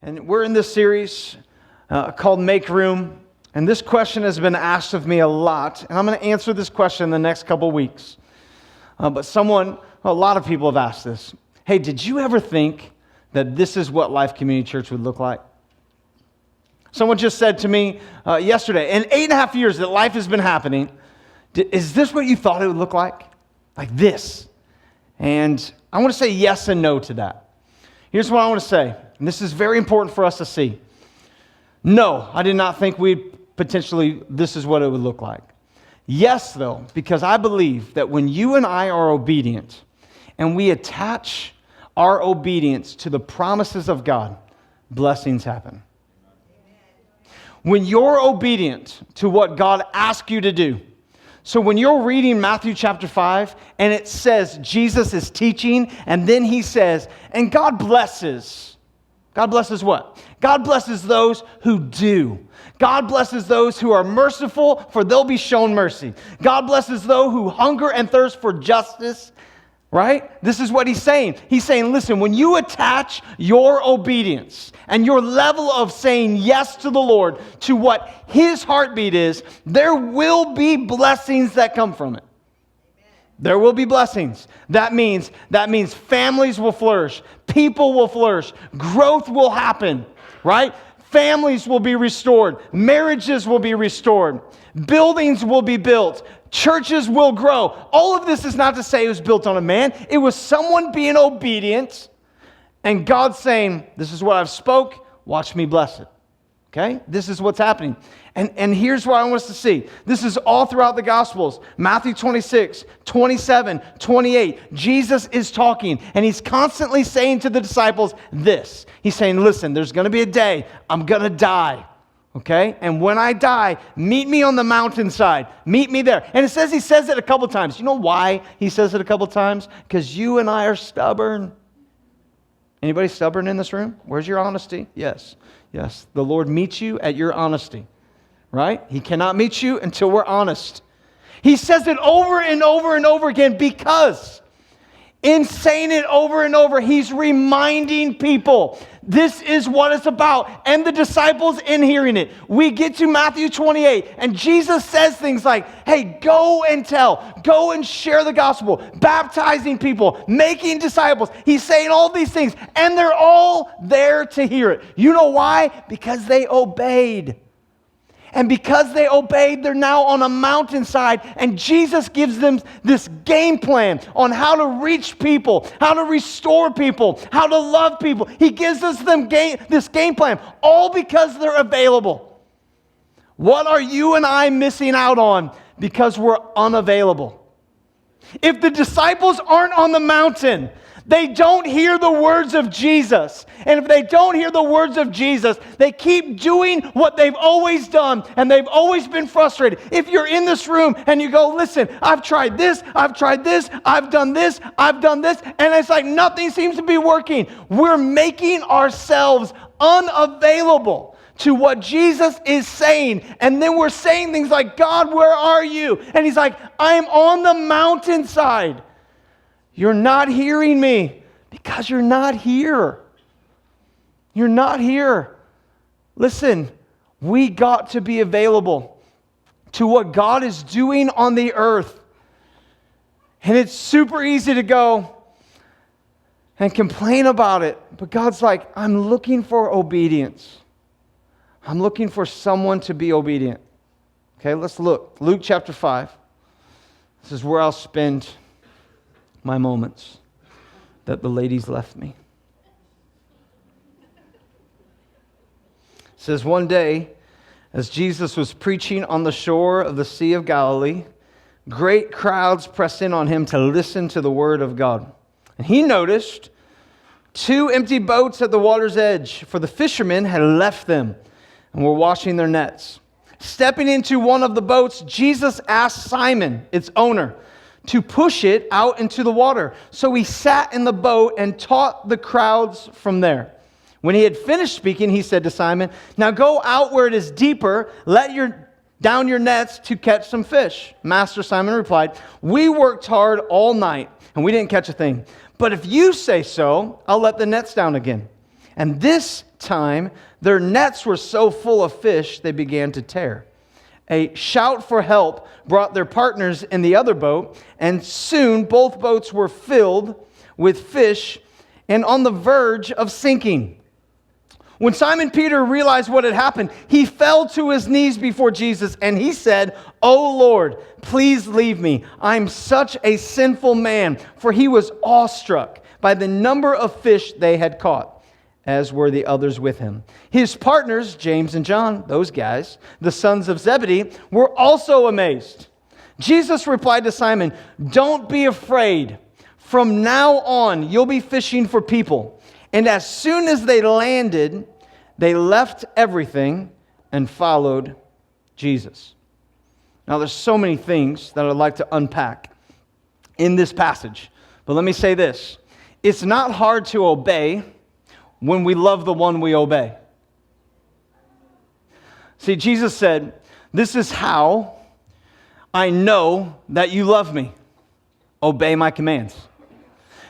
And we're in this series called Make Room. And this question has been asked of me a lot. And I'm going to answer this question in the next couple weeks. But a lot of people have asked this. Hey, did you ever think that this is what Life Community Church would look like? Someone just said to me yesterday, in 8.5 years that life has been happening, is this what you thought it would look like? Like this? And I want to say yes and no to that. Here's what I want to say, and this is very important for us to see. No, I did not think this is what it would look like. Yes, though, because I believe that when you and I are obedient, and we attach our obedience to the promises of God, blessings happen. When you're obedient to what God asks you to do, so when you're reading Matthew chapter 5, and it says Jesus is teaching, and then he says, and God blesses. God blesses what? God blesses those who do. God blesses those who are merciful, for they'll be shown mercy. God blesses those who hunger and thirst for justice. Right? This is what he's saying. He's saying, listen, when you attach your obedience and your level of saying yes to the Lord to what his heartbeat is, there will be blessings that come from it. There will be blessings. That means families will flourish. People will flourish. Growth will happen. Right? Families will be restored. Marriages will be restored. Buildings will be built. Churches will grow. All of this is not to say it was built on a man. It was someone being obedient and God saying, this is what I've spoke, watch me bless it. Okay? This is what's happening. And here's what I want us to see. This is all throughout the Gospels. Matthew 26, 27, 28. Jesus is talking and he's constantly saying to the disciples this. He's saying, listen, there's going to be a day I'm going to die. Okay? And when I die, meet me on the mountainside. Meet me there. And he says it a couple times. You know why he says it a couple times? Because you and I are stubborn. Anybody stubborn in this room? Where's your honesty? Yes. Yes. The Lord meets you at your honesty. Right? He cannot meet you until we're honest. He says it over and over and over again because in saying it over and over, he's reminding people this is what it's about. And the disciples in hearing it. We get to Matthew 28 and Jesus says things like, hey, go and tell, go and share the gospel, baptizing people, making disciples. He's saying all these things and they're all there to hear it. You know why? Because they obeyed. And because they obeyed, they're now on a mountainside. And Jesus gives them this game plan on how to reach people, how to restore people, how to love people. He gives us this game plan, all because they're available. What are you and I missing out on because we're unavailable? If the disciples aren't on the mountain, they don't hear the words of Jesus. And if they don't hear the words of Jesus, they keep doing what they've always done, and they've always been frustrated. If you're in this room and you go, listen, I've tried this, I've done this, and it's like nothing seems to be working. We're making ourselves unavailable to what Jesus is saying. And then we're saying things like, God, where are you? And he's like, I'm on the mountainside. You're not hearing me because you're not here. You're not here. Listen, we got to be available to what God is doing on the earth. And it's super easy to go and complain about it. But God's like, I'm looking for obedience. I'm looking for someone to be obedient. Okay, let's look. Luke chapter 5. This is where I'll spend my moments that the ladies left me. It says, one day, as Jesus was preaching on the shore of the Sea of Galilee, great crowds pressed in on him to listen to the word of God. And he noticed 2 empty boats at the water's edge, for the fishermen had left them and were washing their nets. Stepping into one of the boats, Jesus asked Simon, its owner, to push it out into the water. So he sat in the boat and taught the crowds from there. When he had finished speaking, he said to Simon, now go out where it is deeper, let down your nets to catch some fish. Master, Simon replied, we worked hard all night and we didn't catch a thing. But if you say so, I'll let the nets down again. And this time, their nets were so full of fish they began to tear. A shout for help brought their partners in the other boat, and soon both boats were filled with fish and on the verge of sinking. When Simon Peter realized what had happened, he fell to his knees before Jesus and he said, "Oh Lord, please leave me. I'm such a sinful man." For he was awestruck by the number of fish they had caught, as were the others with him. His partners, James and John, those guys, the sons of Zebedee, were also amazed. Jesus replied to Simon, "Don't be afraid. From now on, you'll be fishing for people." And as soon as they landed, they left everything and followed Jesus. Now, there's so many things that I'd like to unpack in this passage. But let me say this. It's not hard to obey when we love the one we obey. See, Jesus said, "This is how I know that you love me. Obey my commands."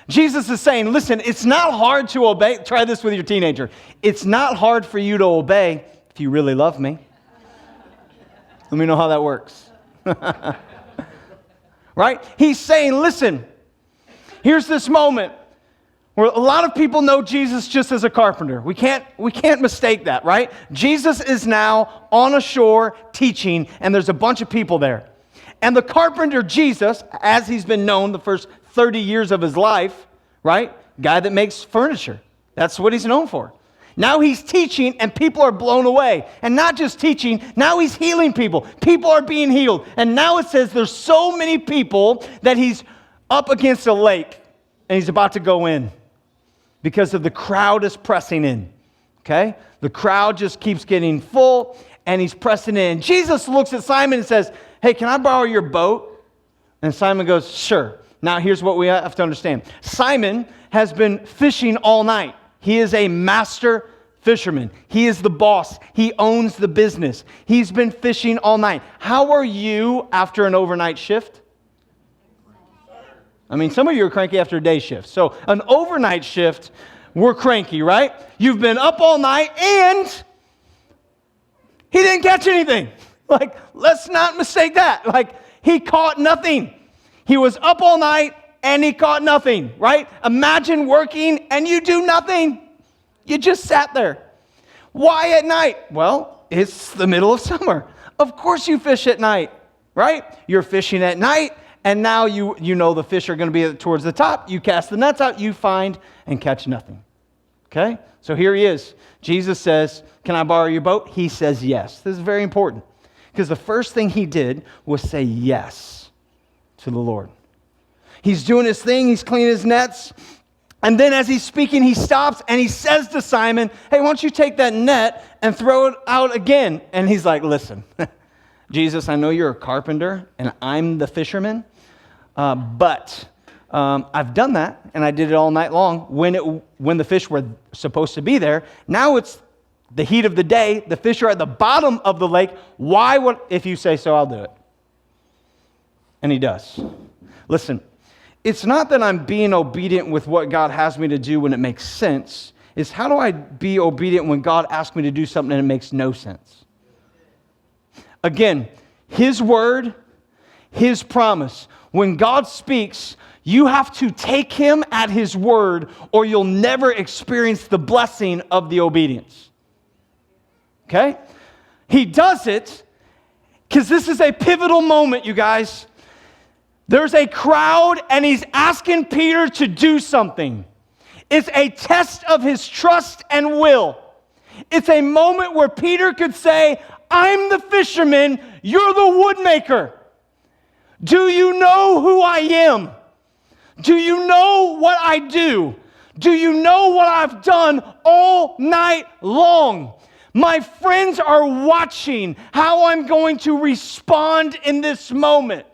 Jesus is saying, listen, it's not hard to obey. Try this with your teenager. It's not hard for you to obey if you really love me. Let me know how that works. Right? He's saying, listen, here's this moment where a lot of people know Jesus just as a carpenter. We can't mistake that, right? Jesus is now on a shore teaching, and there's a bunch of people there. And the carpenter Jesus, as he's been known the first 30 years of his life, right? Guy that makes furniture. That's what he's known for. Now he's teaching and people are blown away. And not just teaching, now he's healing people. People are being healed. And now it says there's so many people that he's up against a lake and he's about to go in because of the crowd is pressing in. Okay? The crowd just keeps getting full and he's pressing in. Jesus looks at Simon and says, "Hey, can I borrow your boat?" And Simon goes, "Sure." Now, here's what we have to understand. Simon has been fishing all night. He is a master fisherman. He is the boss. He owns the business. He's been fishing all night. How are you after an overnight shift? I mean, some of you are cranky after a day shift. So an overnight shift, we're cranky, right? You've been up all night and he didn't catch anything. Like, let's not mistake that. Like, he caught nothing. He was up all night and he caught nothing, right? Imagine working and you do nothing. You just sat there. Why at night? Well, it's the middle of summer. Of course you fish at night, right? You're fishing at night and now you know the fish are going to be towards the top. You cast the nets out, you find and catch nothing. Okay? So here he is. Jesus says, "Can I borrow your boat?" He says yes. This is very important because the first thing he did was say yes to the Lord. He's doing his thing. He's cleaning his nets. And then as he's speaking, he stops and he says to Simon, "Hey, why don't you take that net and throw it out again?" And he's like, "Listen, Jesus, I know you're a carpenter and I'm the fisherman, but I've done that and I did it all night long when the fish were supposed to be there. Now it's the heat of the day. The fish are at the bottom of the lake. Why would, if you say so, I'll do it." And he does. Listen, it's not that I'm being obedient with what God has me to do when it makes sense. It's how do I be obedient when God asks me to do something and it makes no sense? Again, his word, his promise. When God speaks, you have to take him at his word or you'll never experience the blessing of the obedience. Okay? He does it because this is a pivotal moment, you guys. There's a crowd and he's asking Peter to do something. It's a test of his trust and will. It's a moment where Peter could say, "I'm the fisherman, you're the woodmaker. Do you know who I am? Do you know what I do? Do you know what I've done all night long? My friends are watching how I'm going to respond in this moment."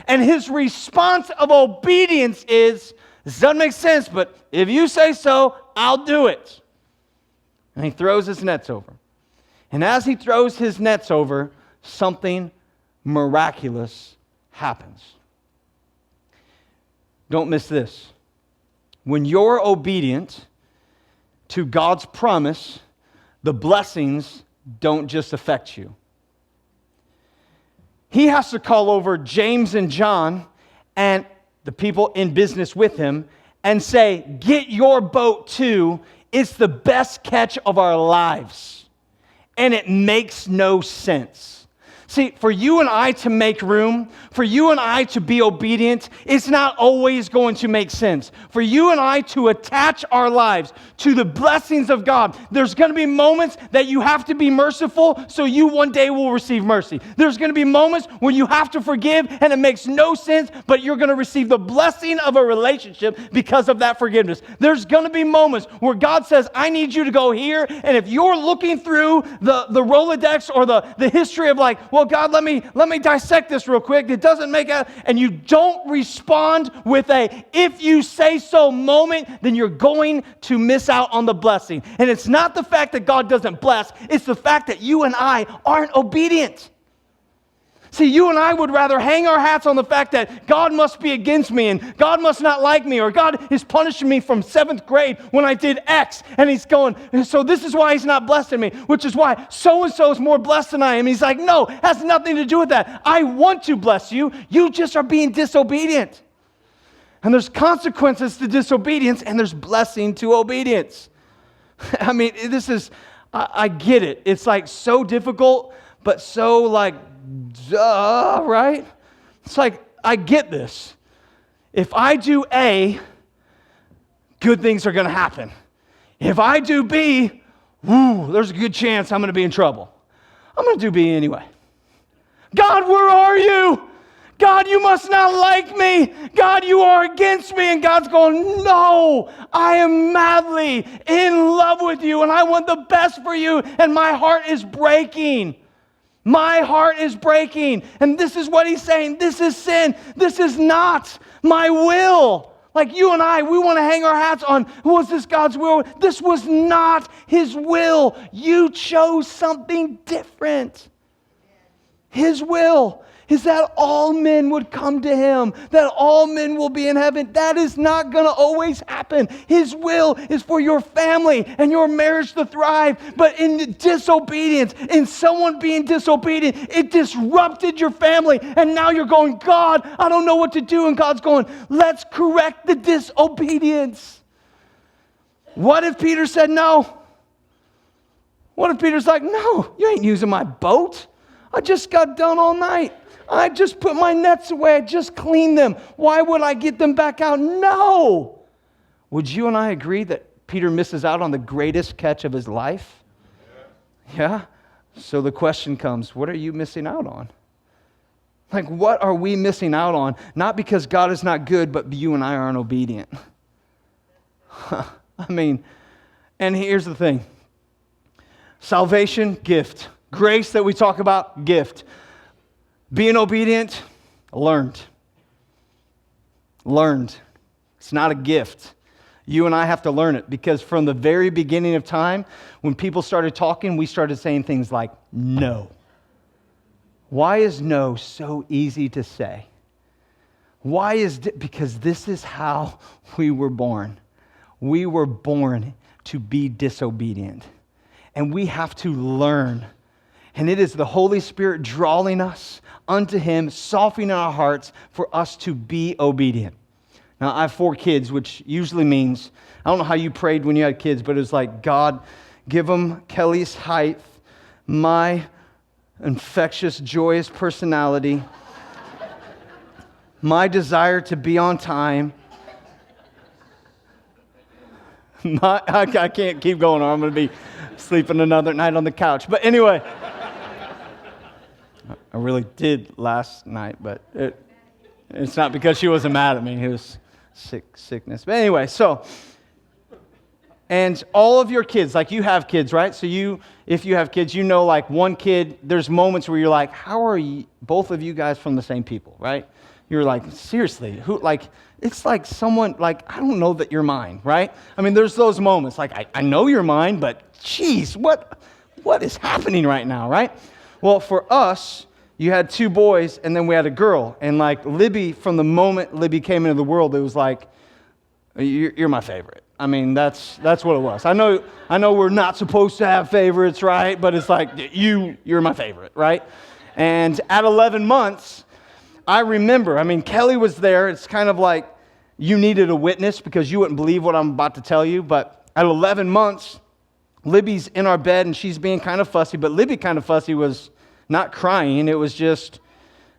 And his response of obedience is, "This doesn't make sense, but if you say so, I'll do it." And he throws his nets over. And as he throws his nets over, something miraculous happens. Don't miss this. When you're obedient to God's promise, the blessings don't just affect you. He has to call over James and John and the people in business with him and say, get your boat too. It's the best catch of our lives. And it makes no sense. See, for you and I to make room, for you and I to be obedient, it's not always going to make sense. For you and I to attach our lives to the blessings of God, there's going to be moments that you have to be merciful so you one day will receive mercy. There's going to be moments when you have to forgive and it makes no sense, but you're going to receive the blessing of a relationship because of that forgiveness. There's going to be moments where God says, I need you to go here, and if you're looking through the Rolodex or the history of like, well, God, let me dissect this real quick. It doesn't make a, and you don't respond with a if you say so moment, then you're going to miss out on the blessing. And it's not the fact that God doesn't bless, it's the fact that you and I aren't obedient. See, you and I would rather hang our hats on the fact that God must be against me and God must not like me, or God is punishing me from 7th grade when I did X, and he's going, so this is why he's not blessing me, which is why so-and-so is more blessed than I am. He's like, no, has nothing to do with that. I want to bless you. You just are being disobedient. And there's consequences to disobedience, and there's blessing to obedience. I mean, this is, I get it. It's like so difficult, but so like, duh, right? It's like, I get this. If I do A, good things are going to happen. If I do B, there's a good chance I'm going to be in trouble. I'm going to do B anyway. God, where are you? God, you must not like me. God, you are against me. And God's going, no, I am madly in love with you, and I want the best for you, and my heart is breaking. My heart is breaking. And this is what he's saying. This is sin. This is not my will. Like you and I, we want to hang our hats on, was this God's will? This was not his will. You chose something different. His will is that all men would come to him, that all men will be in heaven. That is not going to always happen. His will is for your family and your marriage to thrive. But in disobedience, in someone being disobedient, it disrupted your family. And now you're going, God, I don't know what to do. And God's going, let's correct the disobedience. What if Peter said no? What if Peter's like, no, you ain't using my boat. I just got done all night. I just put my nets away. I just cleaned them. Why would I get them back out? No. Would you and I agree that Peter misses out on the greatest catch of his life? Yeah? So the question comes, what are you missing out on? Like, what are we missing out on? Not because God is not good, but you and I aren't obedient. I mean, and here's the thing. Salvation, gift. Grace that we talk about, gift. Being obedient, learned. Learned. It's not a gift. You and I have to learn it, because from the very beginning of time, when people started talking, we started saying things like, no. Why is no so easy to say? Why is it? Because this is how we were born. We were born to be disobedient. And we have to learn. And it is the Holy Spirit drawing us unto him, softening our hearts for us to be obedient. Now, I have 4 kids, which usually means, I don't know how you prayed when you had kids, but it was like, God, give them Kelly's height, my infectious, joyous personality, my desire to be on time. I can't keep going, or I'm going to be sleeping another night on the couch. But anyway, I really did last night, but it's not because she wasn't mad at me. It was sickness. But anyway, and all of your kids, like you have kids, right? So if you have kids, you know, like one kid, there's moments where you're like, how are you, both of you guys from the same people, right? You're like, seriously, who, like, it's like someone, like, I don't know that you're mine, right? I mean, there's those moments, like, I know you're mine, but geez, what is happening right now, right? Well, for us, you had 2 boys, and then we had a girl. And like Libby, from the moment Libby came into the world, it was like, you're my favorite. I mean, that's what it was. I know we're not supposed to have favorites, right? But it's like, you're my favorite, right? And at 11 months, I remember, Kelly was there. It's kind of like you needed a witness because you wouldn't believe what I'm about to tell you. But at 11 months, Libby's in our bed and she's being kind of fussy. But Libby kind of fussy was not crying. It was just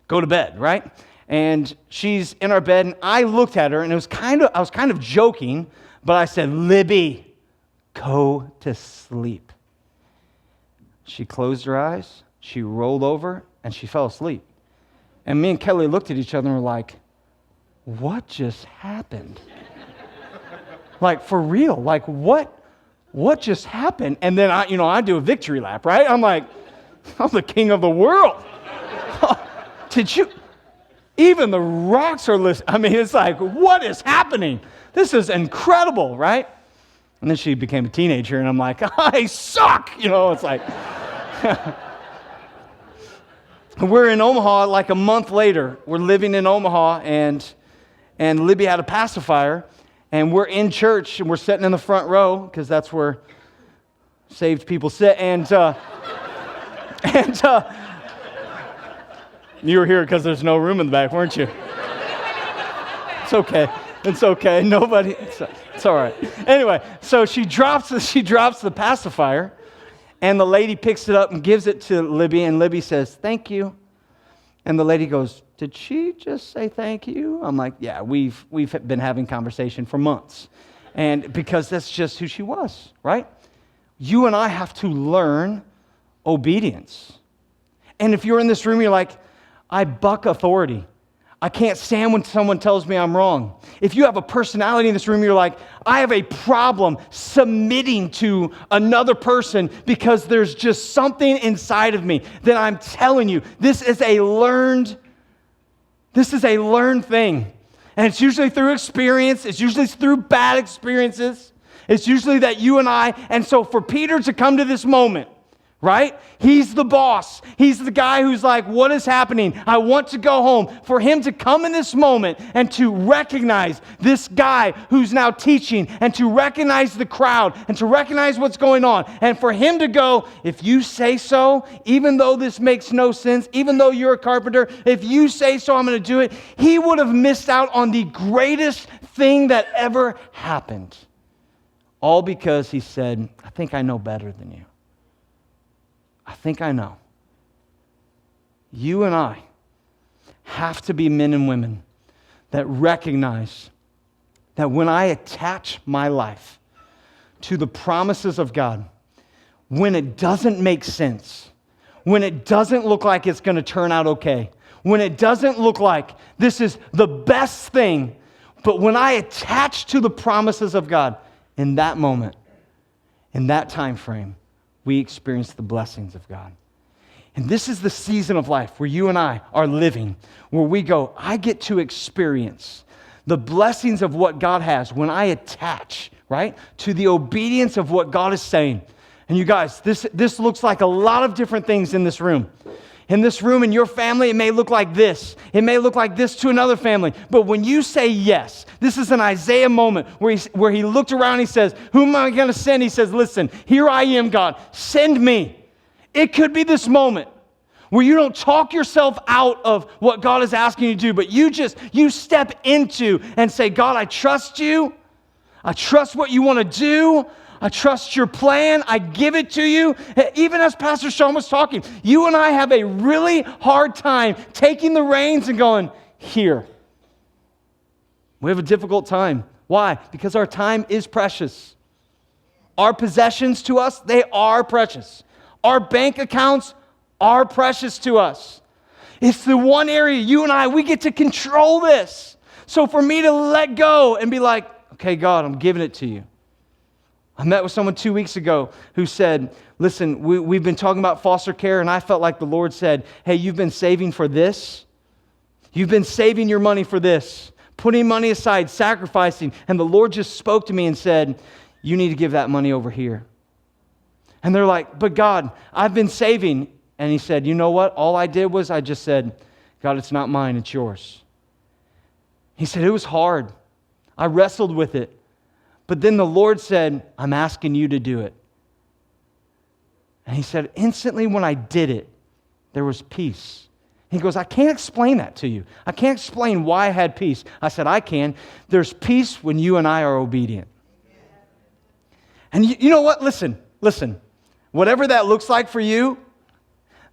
go to bed, right? And she's in our bed and I looked at her and I was kind of joking, but I said, Libby, go to sleep. She closed her eyes, she rolled over, and she fell asleep. And me and Kelly looked at each other and were like, what just happened? Like, for real, like, what just happened? And then I do a victory lap, right? I'm like, I'm the king of the world. Did you? Even the rocks are listening. It's like, what is happening? This is incredible, right? And then she became a teenager, and I'm like, I suck. It's like, we're in Omaha like a month later. We're living in Omaha, and Libby had a pacifier, and we're in church, and we're sitting in the front row, because that's where saved people sit, and you were here because there's no room in the back, weren't you? It's okay. It's okay. Nobody. It's all right. Anyway, so she drops the pacifier, and the lady picks it up and gives it to Libby, and Libby says, "Thank you." And the lady goes, "Did she just say thank you?" I'm like, "Yeah, we've been having conversation for months," and because that's just who she was, right? You and I have to learn obedience. And if you're in this room, you're like, I buck authority. I can't stand when someone tells me I'm wrong. If you have a personality in this room, you're like, I have a problem submitting to another person because there's just something inside of me. Then I'm telling you, this is a learned thing. And it's usually through experience. It's usually through bad experiences. It's usually that you and so for Peter to come to this moment, right? He's the boss. He's the guy who's like, what is happening? I want to go home. For him to come in this moment and to recognize this guy who's now teaching and to recognize the crowd and to recognize what's going on. And for him to go, if you say so, even though this makes no sense, even though you're a carpenter, if you say so, I'm going to do it. He would have missed out on the greatest thing that ever happened. All because he said, I think I know better than you. I think I know. You and I have to be men and women that recognize that when I attach my life to the promises of God, when it doesn't make sense, when it doesn't look like it's going to turn out okay, when it doesn't look like this is the best thing, but when I attach to the promises of God, in that moment, in that time frame, we experience the blessings of God. And this is the season of life where you and I are living, where we go, I get to experience the blessings of what God has when I attach, right, to the obedience of what God is saying. And you guys, this looks like a lot of different things in this room. In this room, in your family, it may look like this. It may look like this to another family. But when you say yes, this is an Isaiah moment where he looked around and he says, who am I going to send? He says, listen, here I am, God. Send me. It could be this moment where you don't talk yourself out of what God is asking you to do, but you step into and say, God, I trust you. I trust what you want to do. I trust your plan. I give it to you. Even as Pastor Sean was talking, you and I have a really hard time taking the reins and going, here. We have a difficult time. Why? Because our time is precious. Our possessions to us, they are precious. Our bank accounts are precious to us. It's the one area you and I, we get to control this. So for me to let go and be like, okay, God, I'm giving it to you. I met with someone 2 weeks ago who said, listen, we've been talking about foster care, and I felt like the Lord said, hey, you've been saving for this. You've been saving your money for this, putting money aside, sacrificing. And the Lord just spoke to me and said, you need to give that money over here. And they're like, but God, I've been saving. And he said, you know what? All I did was I just said, God, it's not mine, it's yours. He said, it was hard. I wrestled with it. But then the Lord said, I'm asking you to do it. And he said, instantly when I did it, there was peace. He goes, I can't explain that to you. I can't explain why I had peace. I said, I can. There's peace when you and I are obedient. And you know what? Listen. Whatever that looks like for you,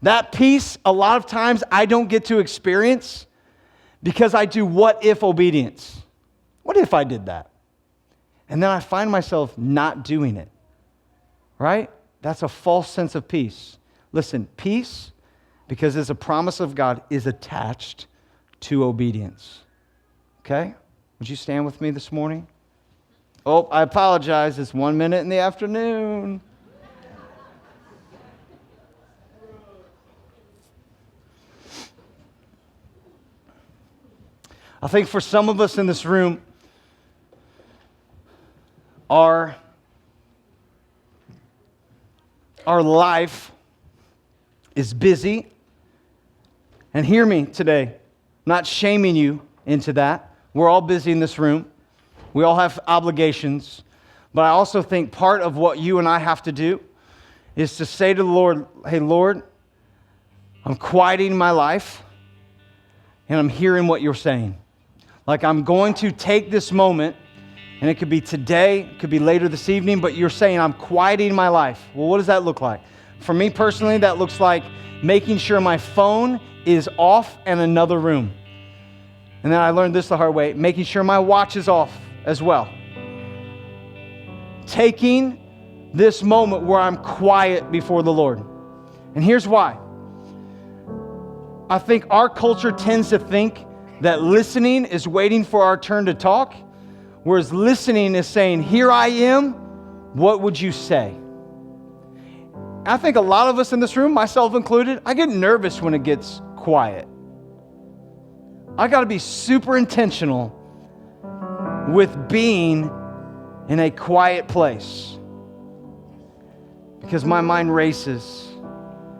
that peace, a lot of times I don't get to experience because I do what if obedience. What if I did that? And then I find myself not doing it, right? That's a false sense of peace. Listen, peace, because it's a promise of God, is attached to obedience. Okay? Would you stand with me this morning? Oh, I apologize. It's 1 minute in the afternoon. I think for some of us in this room, our life is busy. And hear me today, I'm not shaming you into that. We're all busy in this room. We all have obligations. But I also think part of what you and I have to do is to say to the Lord, hey, Lord, I'm quieting my life and I'm hearing what you're saying. Like I'm going to take this moment, and it could be today, it could be later this evening, but you're saying I'm quieting my life. Well, what does that look like? For me personally, that looks like making sure my phone is off in another room. And then I learned this the hard way, making sure my watch is off as well. Taking this moment where I'm quiet before the Lord. And here's why. I think our culture tends to think that listening is waiting for our turn to talk, whereas listening is saying, here I am, what would you say? I think a lot of us in this room, myself included, I get nervous when it gets quiet. I got to be super intentional with being in a quiet place because my mind races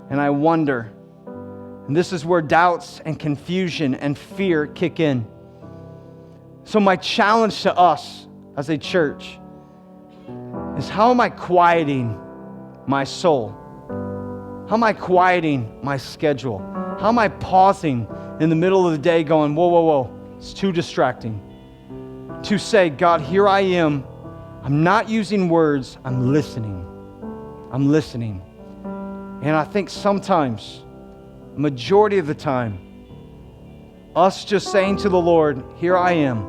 and I wonder. And this is where doubts and confusion and fear kick in. So my challenge to us as a church is, how am I quieting my soul? How am I quieting my schedule? How am I pausing in the middle of the day going, whoa, it's too distracting. To say, God, here I am. I'm not using words, I'm listening. I'm listening. And I think sometimes, majority of the time, us just saying to the Lord, here I am,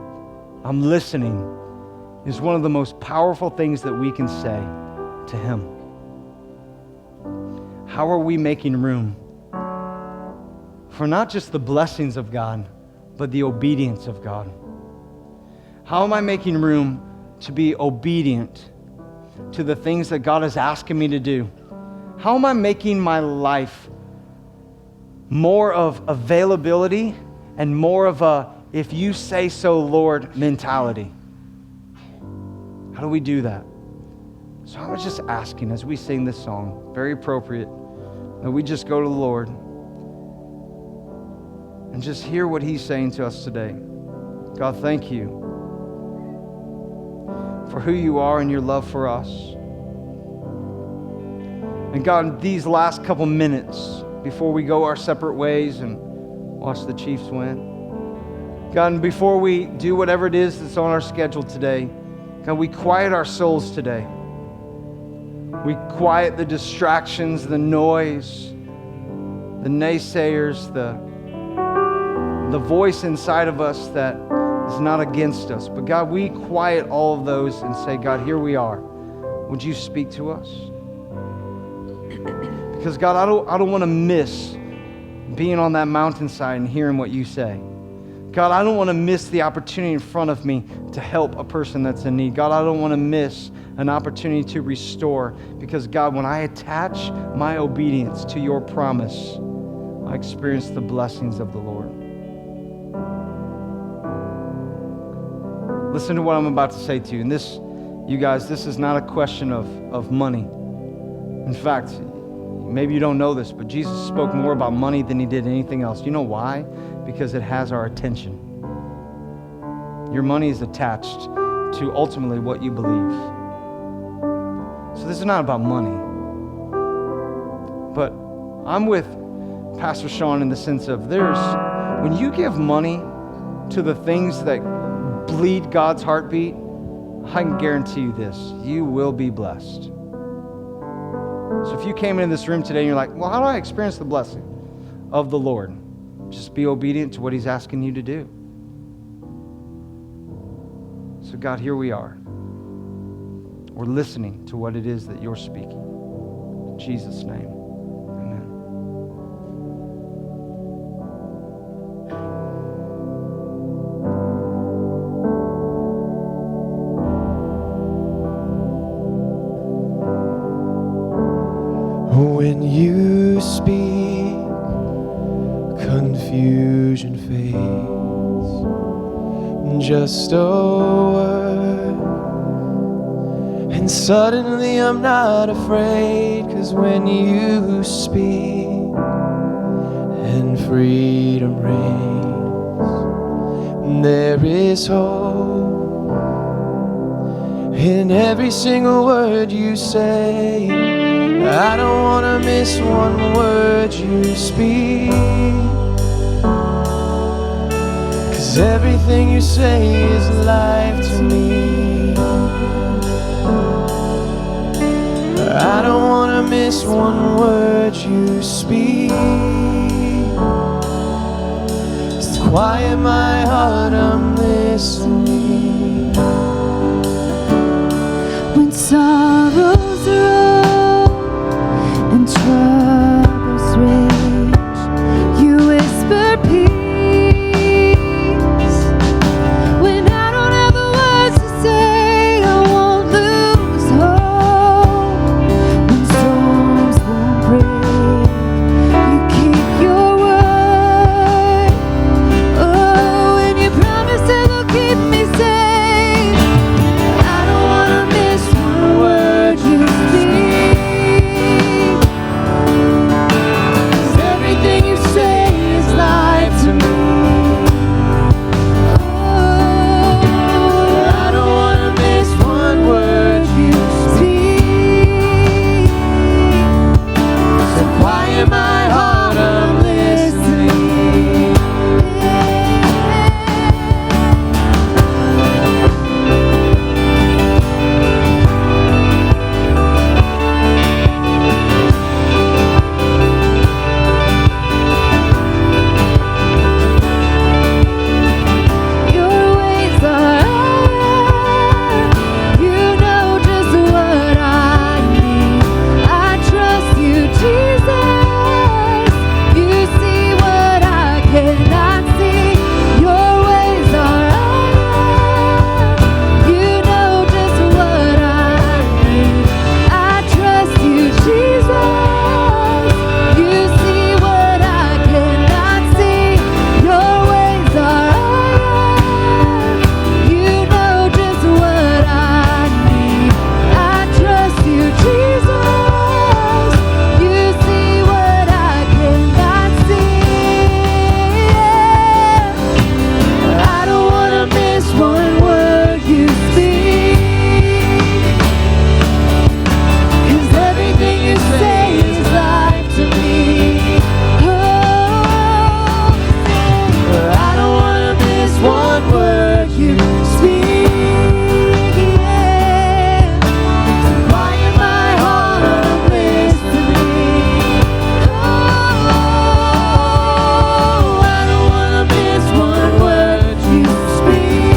I'm listening, is one of the most powerful things that we can say to Him. How are we making room for not just the blessings of God, but the obedience of God? How am I making room to be obedient to the things that God is asking me to do? How am I making my life more of availability and more of a, if you say so, Lord, mentality? How do we do that? So I was just asking as we sing this song, very appropriate, that we just go to the Lord and just hear what He's saying to us today. God, thank you for who you are and your love for us. And God, these last couple minutes before we go our separate ways and watch the Chiefs win, God, and before we do whatever it is that's on our schedule today, God, we quiet our souls today. We quiet the distractions, the noise, the naysayers, the voice inside of us that is not against us. But God, we quiet all of those and say, God, here we are. Would you speak to us? Because God, I don't want to miss being on that mountainside and hearing what you say. God, I don't want to miss the opportunity in front of me to help a person that's in need. God, I don't want to miss an opportunity to restore. Because God, when I attach my obedience to your promise, I experience the blessings of the Lord. Listen to what I'm about to say to you. And this, you guys, this is not a question of money. In fact, maybe you don't know this, but Jesus spoke more about money than He did anything else. You know why? Because it has our attention. Your money is attached to ultimately what you believe. So this is not about money. But I'm with Pastor Sean in the sense of when you give money to the things that bleed God's heartbeat, I can guarantee you this, you will be blessed. So if you came into this room today and you're like, well, how do I experience the blessing of the Lord? Just be obedient to what He's asking you to do. So God, here we are. We're listening to what it is that you're speaking. In Jesus' name, amen. When you speak, confusion fades. Just a word, and suddenly I'm not afraid. 'Cause when you speak and freedom reigns, there is hope in every single word you say. I don't want to miss one word you speak, 'cause everything you say is life to me. I don't want to miss one word you speak. Just quiet my heart, I'm listening. When sorrows roll and troubles rage, you whisper peace. When I don't have the words to say, I won't lose hope. When storms won't break, you keep your word. Oh, and you promise it'll keep me safe. I don't wanna miss one word you speak. 'Cause everything you say is life to me. Oh, I don't want to miss one word you speak. So quiet my heart, I'm listening. Your ways are higher. You know just what I need. I trust you, Jesus. You see what I cannot see. Your ways are higher. You know just what I need. I trust you, Jesus. You see what I cannot see. Your ways are higher. You know just what I need. I trust you, Jesus. You see what I cannot see. I don't wanna miss one word you speak. 'Cause everything you say is life to me. Oh, I don't want to miss one word you speak, yeah. quiet my heart, I'm listening. Oh, I don't want to miss one word you speak.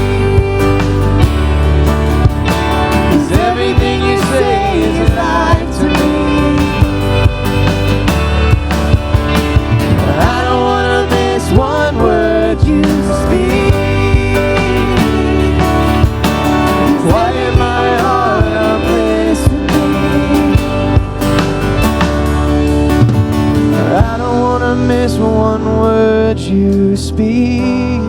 'Cause everything you say is life to me. I don't want to miss one word you speak. Quiet my heart, I'm listening. I don't want to miss one word you speak.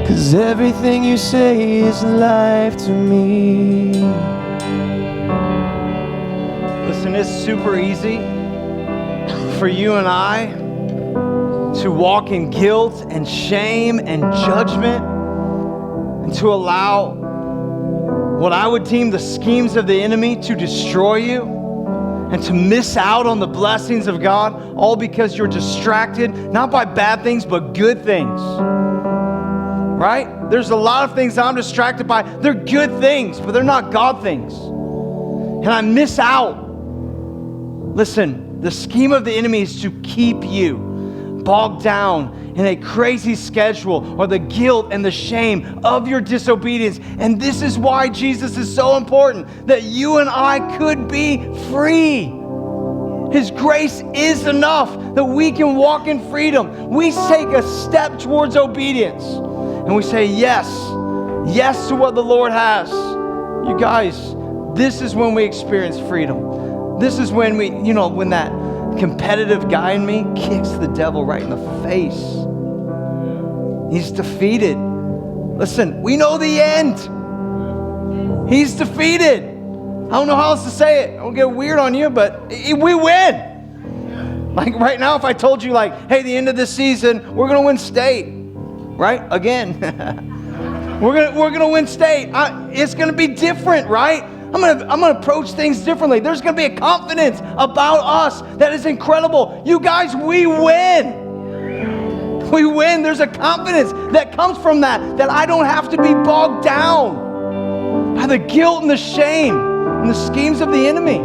'Cause everything you say is life to me. Listen, it's super easy for you and I to walk in guilt and shame and judgment to allow what I would deem the schemes of the enemy to destroy you and to miss out on the blessings of God, all because you're distracted, not by bad things, but good things. Right? There's a lot of things I'm distracted by. They're good things, but they're not God things. And I miss out. Listen, the scheme of the enemy is to keep you bogged down in a crazy schedule or the guilt and the shame of your disobedience. And this is why Jesus is so important, that you and I could be free. His grace is enough that we can walk in freedom. We take a step towards obedience and we say yes to what the Lord has. You guys, this is when we experience freedom. This is when when that competitive guy in me kicks the devil right in the face. He's defeated. Listen, we know the end. He's defeated. I don't know how else to say it. I don't get weird on you, but we win. Like right now, if I told you like, hey, the end of this season, we're going to win state. Right? Again. we're gonna win state. It's going to be different, right? I'm gonna approach things differently. There's going to be a confidence about us that is incredible. You guys, we win. We win. There's a confidence that comes from that I don't have to be bogged down by the guilt and the shame and the schemes of the enemy.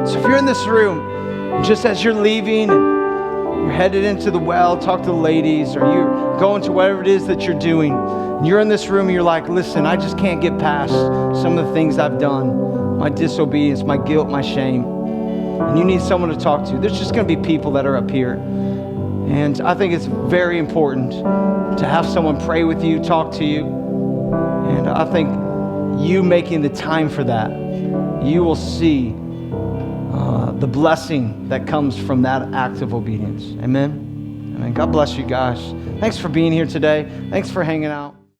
So if you're in this room, just as you're leaving, you're headed into the well, talk to the ladies, or you're going to whatever it is that you're doing, and you're in this room and you're like, listen, I just can't get past some of the things I've done, my disobedience, my guilt, my shame, and you need someone to talk to. There's just going to be people that are up here, and I think it's very important to have someone pray with you, talk to you, and I think you making the time for that, you will see the blessing that comes from that act of obedience. Amen? Amen. God bless you guys. Thanks for being here today. Thanks for hanging out.